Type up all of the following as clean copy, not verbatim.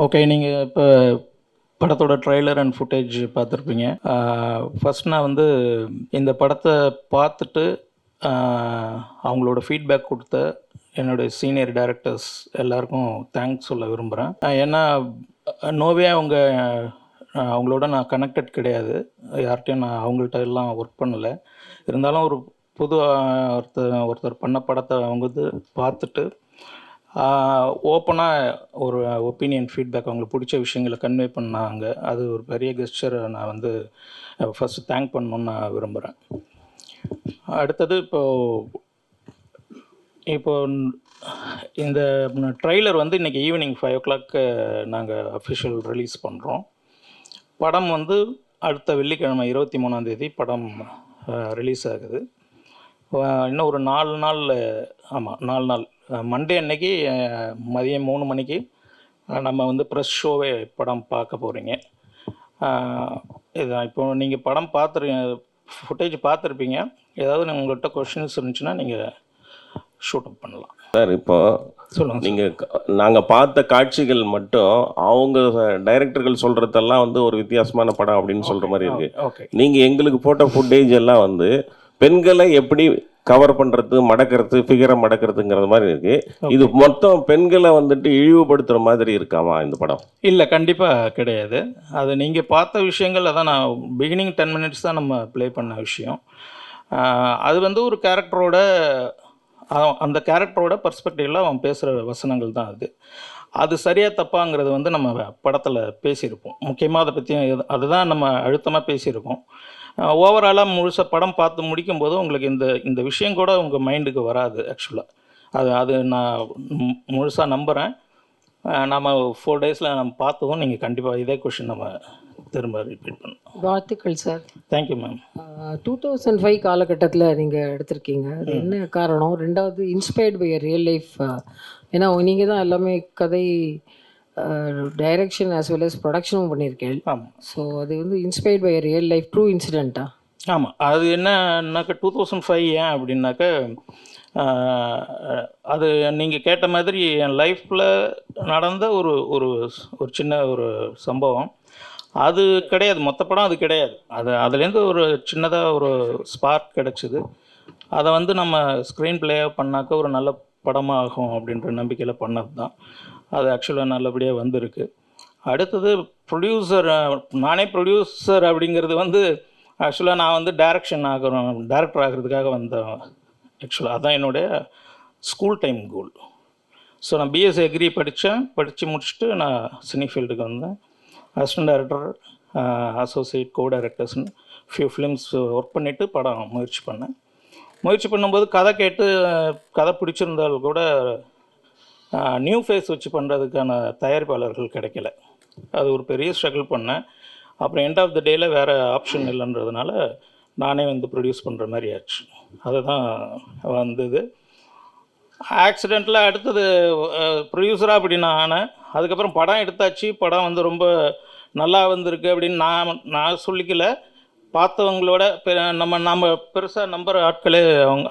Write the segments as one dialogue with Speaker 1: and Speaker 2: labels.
Speaker 1: Okay. நீங்கள் இப்போ படத்தோட ட்ரெய்லர் அண்ட் ஃபுட்டேஜ் பார்த்துருப்பீங்க. ஃபஸ்ட் நான் வந்து இந்த படத்தை பார்த்துட்டு அவங்களோட ஃபீட்பேக் கொடுத்த என்னுடைய சீனியர் டைரக்டர்ஸ் எல்லாருக்கும் தேங்க்ஸ் சொல்ல விரும்புகிறேன். ஏன்னா நோவே அவங்களோட நான் கனெக்டட் கிடையாது. யார்கிட்டையும் நான் அவங்கள்ட்ட எல்லாம் ஒர்க் பண்ணலை. இருந்தாலும் ஒரு புது ஒருத்தர் பண்ண படத்தை அவங்க வந்து பார்த்துட்டு ஓப்பனாக ஒரு ஒப்பீனியன் ஃபீட்பேக் அவங்களுக்கு பிடிச்ச விஷயங்களை கன்வே பண்ணாங்க. அது ஒரு பெரிய கெஸ்டரை நான் வந்து ஃபஸ்ட்டு தேங்க் பண்ணணுன்னு நான் விரும்புகிறேன். அடுத்தது இப்போ இந்த ட்ரெய்லர் வந்து இன்றைக்கி ஈவினிங் 5 o'clock நாங்கள் அஃபிஷியல் ரிலீஸ் பண்ணுறோம். படம் வந்து அடுத்த வெள்ளிக்கிழமை 23ஆம் தேதி படம் ரிலீஸ் ஆகுது. இன்னும் ஒரு 4 நாள், ஆமாம் 4 நாள், மண்டே அன்னைக்கு மதியம் 3 மணிக்கு நம்ம வந்து ப்ரெஸ் ஷோவே படம் பார்க்க போகிறீங்க. இதுதான். இப்போ நீங்கள் படம் ஃபுட்டேஜ் பார்த்துருப்பீங்க. ஏதாவது உங்கள்கிட்ட கொஷின்ஸ் இருந்துச்சுன்னா நீங்கள் ஷூட் அப் பண்ணலாம்
Speaker 2: சார். இப்போ
Speaker 1: சொல்லுங்கள்.
Speaker 2: நீங்கள் நாங்கள் பார்த்த காட்சிகள் மட்டும் அவங்க டைரக்டர்கள் சொல்கிறதெல்லாம் வந்து ஒரு வித்தியாசமான படம் அப்படின்னு சொல்கிற மாதிரி இருக்குது.
Speaker 1: ஓகே.
Speaker 2: நீங்கள் எங்களுக்கு போட்ட ஃபுட்டேஜ் எல்லாம் வந்து பெண்களை எப்படி கவர் பண்ணுறது, மடக்கிறது, ஃபிகரை மடக்கிறதுங்கிற மாதிரி இருக்குது. இது மொத்தம் பெண்களை வந்துட்டு இழிவுபடுத்துகிற மாதிரி இருக்காமா இந்த படம்?
Speaker 1: இல்லை, கண்டிப்பாக கிடையாது. அது நீங்கள் பார்த்த விஷயங்கள் அதான் நான் பிகினிங் 10 minutes தான் நம்ம ப்ளே பண்ண விஷயம். அது வந்து ஒரு கேரக்டரோட அந்த கேரக்டரோட பர்ஸ்பெக்டிவில் அவன் பேசுகிற வசனங்கள் தான் அது சரியாக தப்பாங்கிறது வந்து நம்ம படத்தில் பேசியிருப்போம். முக்கியமாக அதை பற்றி அதுதான் நம்ம அழுத்தமாக பேசியிருக்கோம். ஓவராலாக முழுசாக படம் பார்த்து முடிக்கும்போது உங்களுக்கு இந்த விஷயம் கூட உங்கள் மைண்டுக்கு வராது. ஆக்சுவலாக அது நான் முழுசாக நம்புகிறேன். நம்ம 4 daysல நம்ம பார்த்ததும் நீங்கள் கண்டிப்பாக இதே கொஷின் நம்ம திரும்ப ரிப்பீட் பண்ணணும்.
Speaker 3: வாழ்த்துக்கள் சார்.
Speaker 1: Thank you ma'am.
Speaker 3: 2005 காலகட்டத்தில் நீங்கள் எடுத்திருக்கீங்க. அது என்ன காரணம்? ரெண்டாவது இன்ஸ்பயர்ட் பை ரியல் லைஃப். ஏன்னா நீங்கள் தான் எல்லாமே கதை, டைரக்ஷன் ஆஸ் வெல் அஸ் ப்ரொடக்ஷனும் பண்ணியிருக்கேன்.
Speaker 1: ஆமாம்.
Speaker 3: ஸோ அது வந்து inspired by real life true இன்சிடெண்ட்டா?
Speaker 1: ஆமாம். அது என்னன்னாக்கா 2005 ஏன் அப்படின்னாக்கா அது நீங்கள் கேட்ட மாதிரி என் லைஃப்பில் நடந்த ஒரு சின்ன ஒரு சம்பவம். அது கிடையாது, மொத்த படம் அது கிடையாது. அதுலேருந்து ஒரு சின்னதாக ஒரு ஸ்பார்க் கிடச்சிது. அதை வந்து நம்ம ஸ்க்ரீன் பிளேயாக பண்ணாக்க ஒரு நல்ல படமாக ஆகும் அப்படின்ற நம்பிக்கையில் பண்ணது தான். அது ஆக்சுவலாக நல்லபடியாக வந்திருக்கு. அடுத்தது ப்ரொடியூசர். நானே ப்ரொடியூசர் அப்படிங்கிறது வந்து ஆக்சுவலாக நான் வந்து டைரக்டர் ஆகிறதுக்காக வந்தேன். ஆக்சுவலாக அதுதான் என்னுடைய ஸ்கூல் டைம் கோல். ஸோ நான் பிஎஸ்சி அக்ரி படித்து முடிச்சுட்டு நான் சினி ஃபீல்டுக்கு வந்தேன். அசிஸ்டன்ட் டைரக்டர், அசோசியேட், கோ டைரக்டர்ஸ்னு ஃபியூ ஃபிலிம்ஸ் ஒர்க் பண்ணிவிட்டு படம் முயற்சி பண்ணும்போது கதை பிடிச்சிருந்தாலும் கூட நியூ ஃபேஸ் வச்சு பண்ணுறதுக்கான தயாரிப்பாளர்கள் கிடைக்கல. அது ஒரு பெரிய ஸ்ட்ரகிள் பண்ணேன். அப்புறம் எண்ட் ஆஃப் த டேயில் வேறு ஆப்ஷன் இல்லைன்றதுனால நானே வந்து ப்ரொடியூஸ் பண்ணுற மாதிரி ஆச்சு. அதுதான் வந்தது. ஆக்சிடெண்ட்டில் அடுத்தது ப்ரொடியூசராக அப்படி நான் ஆனேன். அதுக்கப்புறம் படம் எடுத்தாச்சு. படம் வந்து ரொம்ப நல்லா வந்திருக்கு அப்படின்னு நான் சொல்லிக்கல. பார்த்தவங்களோட நம்ம பெருசாக நம்புகிற ஆட்களே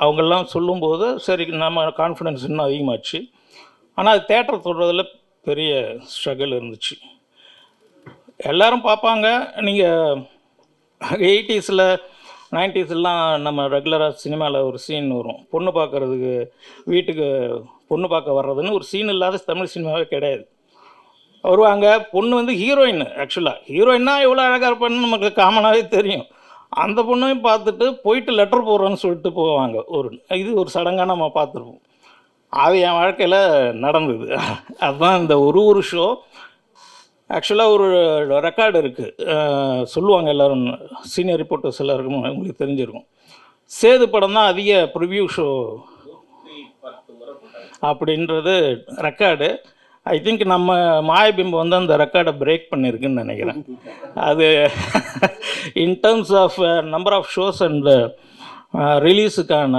Speaker 1: அவங்கெல்லாம் சொல்லும்போது சரி நம்ம கான்ஃபிடென்ஸ் இன்னும் அதிகமாச்சு. ஆனால் அது தேட்டர் தொடுறதில் பெரிய ஸ்ட்ரகிள் இருந்துச்சு. எல்லோரும் பார்ப்பாங்க. நீங்கள் 80s 90sலாம் நம்ம ரெகுலராக சினிமாவில் ஒரு சீன் வரும். பொண்ணு பார்க்குறதுக்கு வீட்டுக்கு பொண்ணு பார்க்க வர்றதுன்னு ஒரு சீன் இல்லாத தமிழ் சினிமாவே கிடையாது. வருவாங்க. பொண்ணு வந்து ஹீரோயின். ஆக்சுவலாக ஹீரோயின்னா எவ்வளோ அழகாக இருப்பான்னு நமக்கு காமனாகவே தெரியும். அந்த பொண்ணையும் பார்த்துட்டு போயிட்டு லெட்டர் போடுறோன்னு சொல்லிட்டு போவாங்க. இது ஒரு சடங்காக நம்ம பார்த்துருப்போம். அது என் வாழ்க்கையில் நடந்தது. அதுதான் இந்த ஒரு ஷோ. ஆக்சுவலாக ஒரு ரெக்கார்டு இருக்குது. சொல்லுவாங்க எல்லோரும், சீனியர் ரிப்போர்ட்டர்ஸ் எல்லாருக்கும் உங்களுக்கு தெரிஞ்சிருக்கும். சேது படம் தான் அதிக ப்ரிவ்யூ ஷோ அப்படின்றது ரெக்கார்டு. ஐ திங்க் நம்ம மாயபிம்பம் வந்து அந்த ரெக்கார்டை பிரேக் பண்ணியிருக்குன்னு நினைக்கிறேன். அது in terms of number of shows and ரிலீஸுக்கான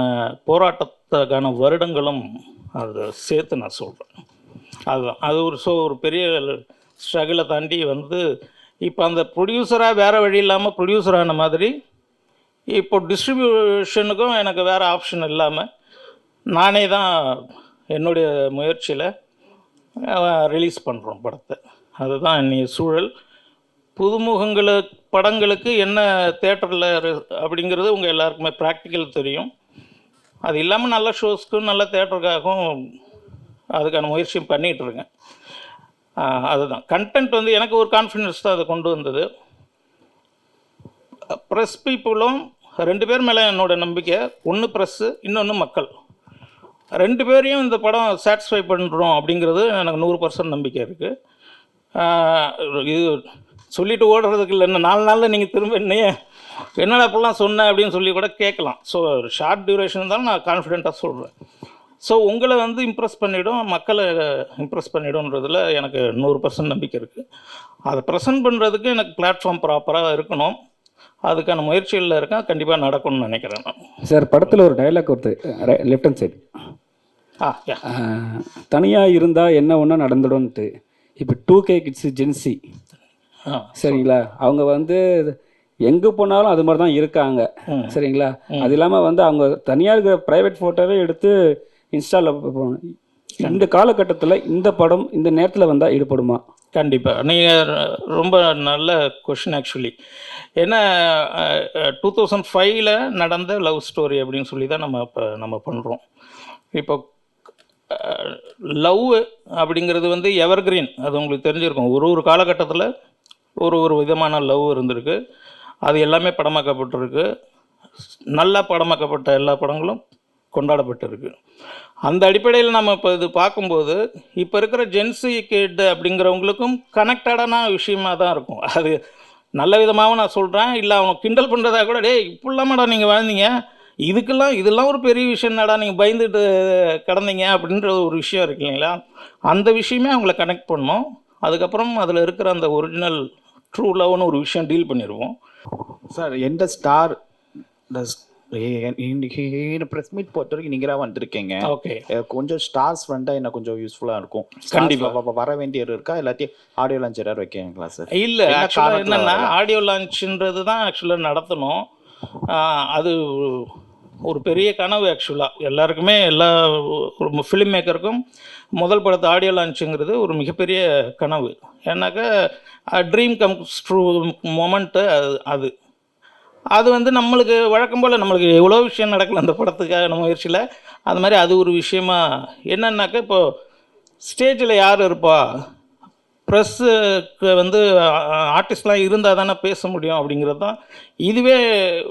Speaker 1: போராட்டத்துக்கான வருடங்களும் அது சேர்த்து நான் சொல்கிறேன். அதுதான் அது ஒரு பெரிய ஸ்ட்ரகிளை தாண்டி வந்து இப்போ அந்த ப்ரொடியூசராக வேறு வழி இல்லாமல் ப்ரொடியூசரான மாதிரி இப்போ டிஸ்ட்ரிபியூஷனுக்கும் எனக்கு வேறு ஆப்ஷன் இல்லாமல் நானே தான் என்னுடைய முயற்சியில் ரிலீஸ் பண்ணுறோம் படத்தை. அதுதான் இன்னைய சூழல். புதுமுகங்களு படங்களுக்கு என்ன தேட்டரில் அப்படிங்கிறது உங்கள் எல்லாருக்குமே ப்ராக்டிக்கல் தெரியும். அது இல்லாமல் நல்ல ஷோஸ்க்கும் நல்ல தேட்டருக்காகவும் அதுக்கான முயற்சியும் பண்ணிகிட்ருக்கேன். அதுதான் கண்டென்ட் வந்து எனக்கு ஒரு கான்ஃபிடென்ஸ் தான் அதை கொண்டு வந்தது. ப்ரெஸ் பீப்புளும் 2 பேர் மேலே என்னோடய நம்பிக்கை. ஒன்று ப்ரெஸ்ஸு, இன்னொன்று மக்கள். 2 பேரையும் இந்த படம் சாட்டிஸ்ஃபை பண்ணுறோம் அப்படிங்கிறது எனக்கு 100% நம்பிக்கை இருக்குது. இது சொல்லிட்டு ஓடுறதுக்கு இல்லை, இன்னும் 4 நாளில் நீங்கள் திரும்ப என்னடா இப்படிலாம் சொன்னேன் அப்படின்னு சொல்லி கூட கேட்கலாம். ஸோ ஷார்ட் டியூரேஷன் இருந்தாலும் நான் கான்ஃபிடென்ட்டாக சொல்கிறேன். ஸோ உங்களை வந்து இம்ப்ரெஸ் பண்ணிவிடும், மக்களை இம்ப்ரெஸ் பண்ணிவிடும்ன்றதில் எனக்கு 100% நம்பிக்கை இருக்குது. அதை ப்ரெசென்ட் பண்ணுறதுக்கு எனக்கு பிளாட்ஃபார்ம் ப்ராப்பராக இருக்கணும். அதுக்கான முயற்சிகளில் இருக்கேன். கண்டிப்பாக நடக்கும்னு நினைக்கிறேன் நான்.
Speaker 4: சார், படத்தில் ஒரு டைலாக் வருது, லெஃப்ட் ஹேண்ட் சைடு, தனியாக இருந்தால் என்ன ஒன்றா நடந்துடும்ன்ட்டு. இப்போ 2K கிட்ஸு ஜென்சி, சரிங்களா, அவங்க வந்து எங்கே போனாலும் அது மாதிரி தான் இருக்காங்க, சரிங்களா. அது இல்லாமல் வந்து அவங்க தனியாக இருக்கிற ப்ரைவேட் ஃபோட்டோவே எடுத்து இன்ஸ்டாவில் இந்த காலகட்டத்தில் இந்த படம் இந்த நேரத்தில் வந்தால் ஈடுபடுமா?
Speaker 1: கண்டிப்பாக. நீங்கள் ரொம்ப நல்ல கொஷின் ஆக்சுவலி. ஏன்னா 2005 நடந்த லவ் ஸ்டோரி அப்படின்னு சொல்லி தான் நம்ம பண்ணுறோம். இப்போ லவ் அப்படிங்கிறது வந்து எவர்கிரீன், அது உங்களுக்கு தெரிஞ்சிருக்கும். ஒரு காலகட்டத்தில் ஒரு விதமான லவ் இருந்திருக்கு. அது எல்லாமே படமாக்கப்பட்டிருக்கு. நல்லா படமாக்கப்பட்ட எல்லா படங்களும் கொண்டாடப்பட்டிருக்கு. அந்த அடிப்படையில் நம்ம இப்போ இது பார்க்கும்போது இப்போ இருக்கிற ஜென்சி கிட் அப்படிங்கிறவங்களுக்கும் கனெக்டடான விஷயமாக தான் இருக்கும். அது நல்ல விதமாகவும் நான் சொல்கிறேன், இல்லை அவங்க கிண்டல் பண்ணுறதா கூட, இப்படிலாமாடா நீங்கள் வாழ்ந்தீங்க, இதெல்லாம் ஒரு பெரிய விஷயம் என்னடா நீங்கள் பயந்துட்டு கிடந்தீங்க அப்படின்ற ஒரு விஷயம் இருக்கு இல்லைங்களா. அந்த விஷயமே அவங்கள கனெக்ட் பண்ணோம். அதுக்கப்புறம் அதில் இருக்கிற அந்த ஒரிஜினல் ட்ரூ லவ்னு ஒரு விஷயம் டீல் பண்ணிடுவோம்.
Speaker 5: சார், எந்த ஸ்டார் ப்ரெஸ் மீட் பொறுத்த வரைக்கும் நீங்களாக வந்திருக்கீங்க.
Speaker 1: ஓகே,
Speaker 5: கொஞ்சம் ஸ்டார்ஸ் வந்தால் என்ன கொஞ்சம் யூஸ்ஃபுல்லாக இருக்கும்.
Speaker 1: கண்டிப்பாக
Speaker 5: வர வேண்டியது இருக்கா, எல்லாத்தையும் ஆடியோ லான்ச் ஏதாவது வைக்கீங்களா சார்?
Speaker 1: இல்லை, ஆக்சுவலாக என்னென்னா ஆடியோ லான்ச்சுன்றது தான் ஆக்சுவலாக நடத்தணும். அது ஒரு பெரிய கனவு ஆக்சுவலாக எல்லாருக்குமே, எல்லா ஒரு ஃபிலிம் மேக்கருக்கும் முதல் படத்து ஆடியோ லான்ச்சுங்கிறது ஒரு மிகப்பெரிய கனவு. ஏன்னாக்கா ட்ரீம் கம்ஸ் ட்ரூ மொமெண்ட்டு அது வந்து நம்மளுக்கு வழக்கம் போல் நம்மளுக்கு எவ்வளோ விஷயம் நடக்கல அந்த படத்துக்கான முயற்சியில். அது மாதிரி அது ஒரு விஷயமா என்னன்னாக்கா, இப்போது ஸ்டேஜில் யார் இருப்பா, ப்ரெஸ்ஸுக்கு வந்து ஆர்டிஸ்ட்லாம் இருந்தால் தானே பேச முடியும் அப்படிங்கிறது தான். இதுவே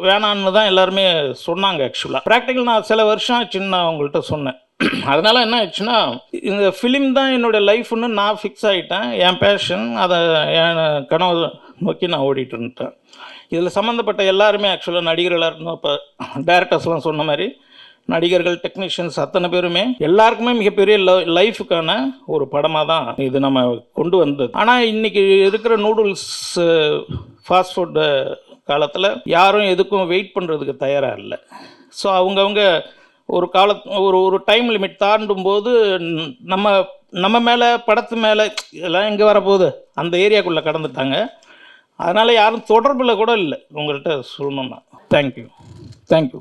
Speaker 1: வேணான்னு தான் எல்லாருமே சொன்னாங்க. ஆக்சுவலாக ப்ராக்டிக்கல் நான் சில வருஷம் ஆச்சுன்னு நான் அவங்கள்ட்ட சொன்னேன். அதனால் என்ன ஆயிடுச்சுன்னா, இந்த ஃபிலிம் தான் என்னோடய லைஃப்னு நான் ஃபிக்ஸ் ஆகிட்டேன். என் பேஷன், அதை என் கனவு நோக்கி நான் ஓடிட்டு இருந்துட்டேன். இதில் சம்மந்தப்பட்ட எல்லாருமே ஆக்சுவலாக நடிகர்களாக இருந்தோம். இப்போ டேரக்டர்ஸ்லாம் சொன்ன மாதிரி நடிகர்கள், டெக்னீஷியன்ஸ் அத்தனை பேருமே எல்லாருக்குமே மிகப்பெரிய லைஃபுக்கான ஒரு படமாக தான் இது நம்ம கொண்டு வந்தது. ஆனால் இன்றைக்கி இருக்கிற நூடுல்ஸ் ஃபாஸ்ட் ஃபுட்டு காலத்தில் யாரும் எதுக்கும் வெயிட் பண்ணுறதுக்கு தயாராக இல்லை. ஸோ அவங்கவுங்க ஒரு டைம் லிமிட் தாண்டும் போது நம்ம மேலே, படத்து மேலே எல்லாம் எங்கே வரப்போகுது அந்த ஏரியாக்குள்ளே கடந்துட்டாங்க. அதனால் யாரும் தொடர்பில் கூட இல்லை உங்கள்கிட்ட சொல்லணுன்னா. தேங்க்யூ.